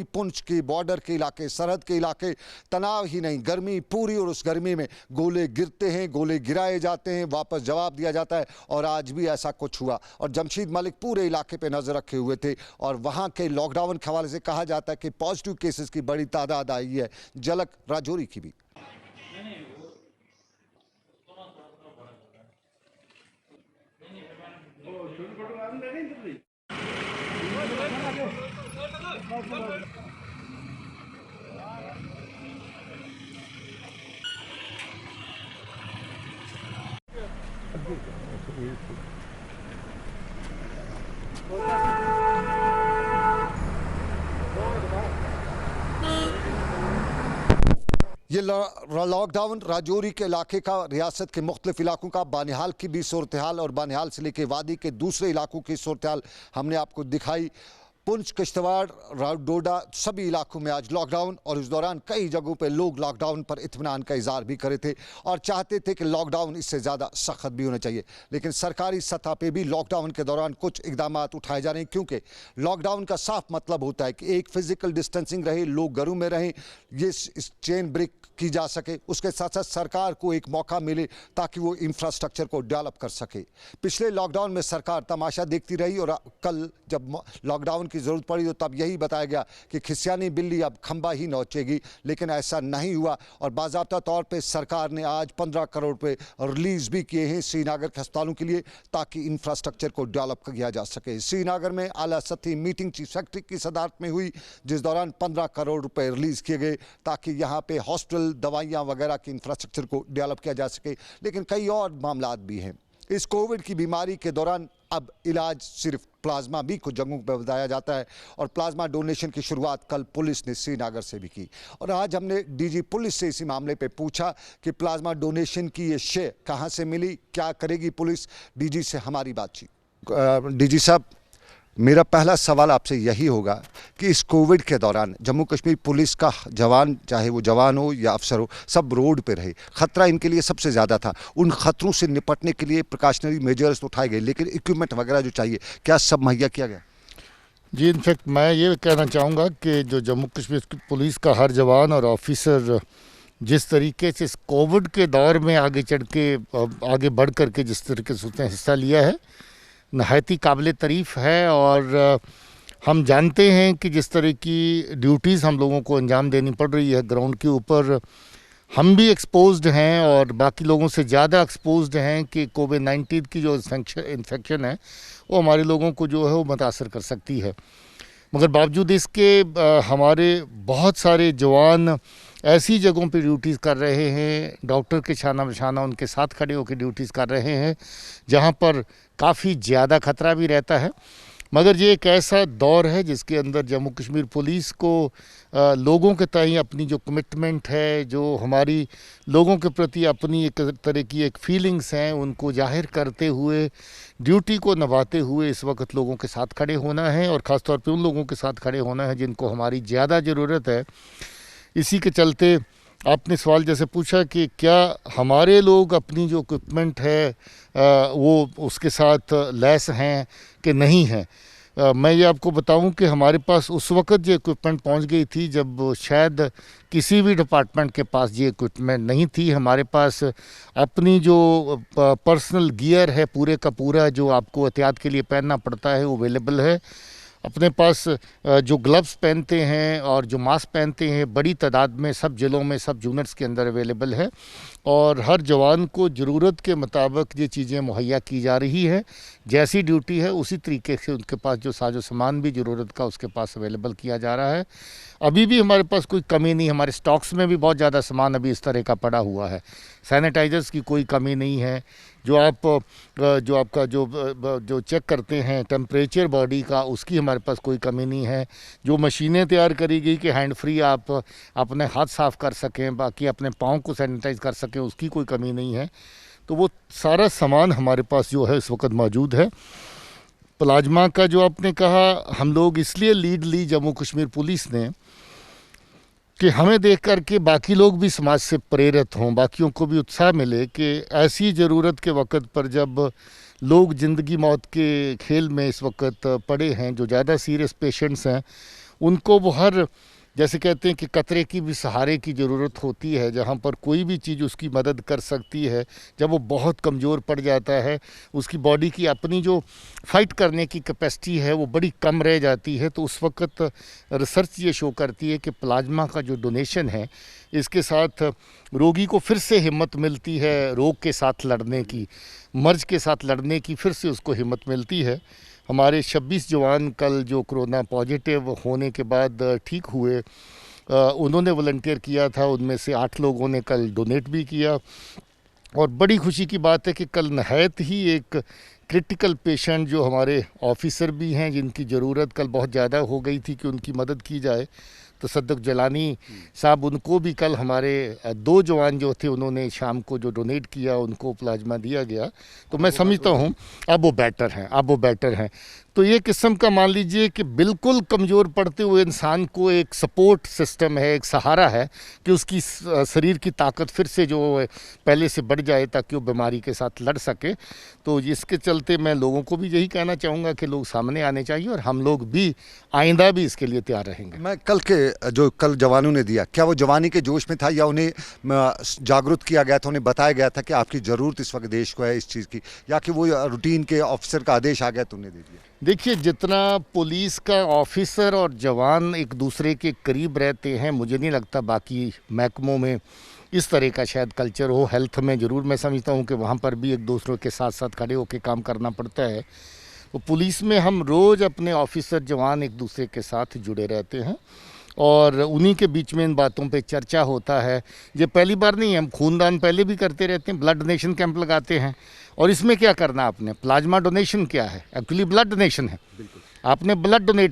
पुंछ के बॉर्डर के इलाके, सरहद के इलाके, तनाव ही नहीं, गर्मी पूरी, और उस गर्मी में गोले गिरते हैं, गोले गिराए जाते हैं, वापस जवाब दिया जाता है। और आज भी ऐसा कुछ हुआ। और जमशेद मलिक पूरे इलाके पे नजर रखे हुए थे और वहां के लॉकडाउन के हवाले से कहा जाता है कि पॉजिटिव केसेस की बड़ी तादाद आई है। झलक राजौरी की भी। ये लॉकडाउन राजौरी के इलाके का, रियासत के मुख्तलिफ इलाकों का, बानिहाल की भी सूरत हाल और बानिहाल से लेकर वादी के दूसरे इलाकों की सूरत हाल हमने आपको दिखाई। पुंछ, किश्तवाड़, डोडा सभी इलाकों में आज लॉकडाउन, और इस दौरान कई जगहों पे लोग लॉकडाउन पर इत्मीनान का इजहार भी करे थे और चाहते थे कि लॉकडाउन इससे ज़्यादा सख्त भी होना चाहिए। लेकिन सरकारी सतह पे भी लॉकडाउन के दौरान कुछ इकदाम उठाए जा रहे हैं, क्योंकि लॉकडाउन का साफ मतलब होता है कि एक फिजिकल डिस्टेंसिंग रहे, लोग घरों में रहें, ये इस चेन ब्रेक की जा सके। उसके साथ साथ सरकार को एक मौका मिले ताकि वो इंफ्रास्ट्रक्चर को डेवलप कर सके। पिछले लॉकडाउन में सरकार तमाशा देखती रही और कल जब लॉकडाउन की ज़रूरत पड़ी तो तब यही बताया गया कि खिसियानी बिल्ली अब खंबा ही नोचेगी, लेकिन ऐसा नहीं हुआ। और बाज़ाब्ता तौर पे सरकार ने आज 15 करोड़ रुपए रिलीज़ भी किए हैं श्रीनगर के अस्पतालों के लिए, ताकि इंफ्रास्ट्रक्चर को डेवलप किया जा सके। श्रीनगर में आला सतही मीटिंग चीफ सेक्रेटरी की सदारत में हुई, जिस दौरान 15 करोड़ रुपए रिलीज़ किए गए ताकि यहाँ पे हॉस्पिटल, दवाइयाँ वगैरह की इंफ्रास्ट्रक्चर को डेवलप किया जा सके। लेकिन कई और मामला भी हैं। इस कोविड की बीमारी के दौरान अब इलाज सिर्फ प्लाज्मा भी कुछ जगहों पर बताया जाता है, और प्लाज्मा डोनेशन की शुरुआत कल पुलिस ने श्रीनगर से भी की। और आज हमने डीजी पुलिस से इसी मामले पे पूछा कि प्लाज्मा डोनेशन की ये शे कहाँ से मिली, क्या करेगी पुलिस। डीजी से हमारी बातचीत। डीजी साहब, मेरा पहला सवाल आपसे यही होगा कि इस कोविड के दौरान जम्मू कश्मीर पुलिस का जवान, चाहे वो जवान हो या अफसर हो, सब रोड पे रहे। ख़तरा इनके लिए सबसे ज़्यादा था। उन ख़तरों से निपटने के लिए प्रिकॉशनरी मेजर्स उठाए गए, लेकिन इक्विपमेंट वगैरह जो चाहिए, क्या सब मुहैया किया गया? जी, इनफैक्ट मैं ये कहना चाहूँगा कि जो जम्मू कश्मीर पुलिस का हर जवान और ऑफिसर जिस तरीके से इस कोविड के दौर में आगे बढ़ कर के जिस तरीके से उसने हिस्सा लिया है, नहायती काबिल तारीफ़ है। और हम जानते हैं कि जिस तरह की ड्यूटीज़ हम लोगों को अंजाम देनी पड़ रही है ग्राउंड के ऊपर, हम भी एक्सपोज्ड हैं और बाकी लोगों से ज़्यादा एक्सपोज्ड हैं कि कोविड-19 की जो इन्फेक्शन है वो हमारे लोगों को जो है वो मुतासर कर सकती है। मगर बावजूद इसके हमारे बहुत सारे जवान ऐसी जगहों पे ड्यूटीज़ कर रहे हैं, डॉक्टर के शाना बशाना उनके साथ खड़े होकर ड्यूटीज़ कर रहे हैं, जहाँ पर काफ़ी ज़्यादा ख़तरा भी रहता है। मगर ये एक ऐसा दौर है जिसके अंदर जम्मू कश्मीर पुलिस को लोगों के तय अपनी जो कमिटमेंट है, जो हमारी लोगों के प्रति अपनी एक तरह की एक फीलिंग्स हैं, उनको जाहिर करते हुए, ड्यूटी को निभाते हुए इस वक्त लोगों के साथ खड़े होना है, और ख़ास तौर पे उन लोगों के साथ खड़े होना है जिनको हमारी ज़्यादा ज़रूरत है। इसी के चलते आपने सवाल जैसे पूछा कि क्या हमारे लोग अपनी जो इक्विपमेंट है वो उसके साथ लैस हैं कि नहीं हैं। मैं ये आपको बताऊं कि हमारे पास उस वक्त ये इक्विपमेंट पहुंच गई थी जब शायद किसी भी डिपार्टमेंट के पास ये इक्विपमेंट नहीं थी। हमारे पास अपनी जो पर्सनल गियर है पूरे का पूरा जो आपको एहतियात के लिए पहनना पड़ता है वो अवेलेबल है। अपने पास जो ग्लव्स पहनते हैं और जो मास्क पहनते हैं बड़ी तादाद में सब ज़िलों में सब यूनिट्स के अंदर अवेलेबल है, और हर जवान को ज़रूरत के मुताबिक ये चीज़ें मुहैया की जा रही है। जैसी ड्यूटी है उसी तरीके से उनके पास जो साजो सामान भी ज़रूरत का उसके पास अवेलेबल किया जा रहा है। अभी भी हमारे पास कोई कमी नहीं, हमारे स्टॉक्स में भी बहुत ज़्यादा सामान अभी इस तरह का पड़ा हुआ है। सैनिटाइज़र्स की कोई कमी नहीं है। जो आपका जो चेक करते हैं टेम्परेचर बॉडी का, उसकी हमारे पास कोई कमी नहीं है। जो मशीनें तैयार करी गई कि हैंड फ्री आप अपने हाथ साफ़ कर सकें, बाकी अपने पाँव को सैनिटाइज़ कर सकें, उसकी कोई कमी नहीं है। तो वो सारा सामान हमारे पास जो है इस वक्त मौजूद है। प्लाज्मा का जो आपने कहा, हम लोग इसलिए लीड ली जम्मू कश्मीर पुलिस ने कि हमें देख कर के बाकी लोग भी समाज से प्रेरित हों, बाकियों को भी उत्साह मिले कि ऐसी ज़रूरत के वक्त पर जब लोग ज़िंदगी मौत के खेल में इस वक्त पड़े हैं, जो ज़्यादा सीरियस पेशेंट्स हैं उनको वो हर, जैसे कहते हैं कि कतरे की भी सहारे की ज़रूरत होती है, जहाँ पर कोई भी चीज़ उसकी मदद कर सकती है। जब वो बहुत कमज़ोर पड़ जाता है, उसकी बॉडी की अपनी जो फाइट करने की कैपेसिटी है वो बड़ी कम रह जाती है, तो उस वक्त रिसर्च ये शो करती है कि प्लाज्मा का जो डोनेशन है, इसके साथ रोगी को फिर से हिम्मत मिलती है रोग के साथ लड़ने की, मर्ज के साथ लड़ने की, फिर से उसको हिम्मत मिलती है। हमारे 26 जवान कल जो कोरोना पॉजिटिव होने के बाद ठीक हुए, उन्होंने वॉलंटियर किया था, उनमें से 8 लोगों ने कल डोनेट भी किया। और बड़ी खुशी की बात है कि कल नहायत ही एक क्रिटिकल पेशेंट जो हमारे ऑफिसर भी हैं, जिनकी ज़रूरत कल बहुत ज़्यादा हो गई थी कि उनकी मदद की जाए, तो सद्दुक जलानी साहब, उनको भी कल हमारे 2 जवान जो थे उन्होंने शाम को जो डोनेट किया, उनको प्लाज्मा दिया गया। तो मैं समझता हूँ अब वो बेटर हैं। तो ये किस्म का मान लीजिए कि बिल्कुल कमज़ोर पड़ते हुए इंसान को एक सपोर्ट सिस्टम है, एक सहारा है कि उसकी शरीर की ताकत फिर से जो पहले से बढ़ जाए ताकि वो बीमारी के साथ लड़ सके। तो इसके चलते मैं लोगों को भी यही कहना चाहूँगा कि लोग सामने आने चाहिए और हम लोग भी आइंदा भी इसके लिए तैयार रहेंगे। मैं कल जवानों ने दिया, क्या वो जवानी के जोश में था या उन्हें जागरूक किया गया था, उन्हें बताया गया था कि आपकी ज़रूरत इस वक्त देश को है इस चीज़ की, या कि वो रूटीन के ऑफिसर का आदेश आ गया तो उन्हें दे दिया? देखिए, जितना पुलिस का ऑफिसर और जवान एक दूसरे के करीब रहते हैं, मुझे नहीं लगता बाकी महकमों में इस तरह का शायद कल्चर हो। हेल्थ में ज़रूर मैं समझता हूँ कि वहाँ पर भी एक दूसरों के साथ साथ खड़े होकर काम करना पड़ता है। तो पुलिस में हम रोज़ अपने ऑफिसर जवान एक दूसरे के साथ जुड़े रहते हैं और उन्हीं के बीच में इन बातों पे चर्चा होता है। ये पहली बार नहीं है, हम खूनदान पहले भी करते रहते हैं, ब्लड डोनेशन कैंप लगाते हैं। और इसमें क्या करना आपने, प्लाज्मा डोनेशन क्या है, एक्चुअली ब्लड डोनेशन है। आपने ब्लड डोनेट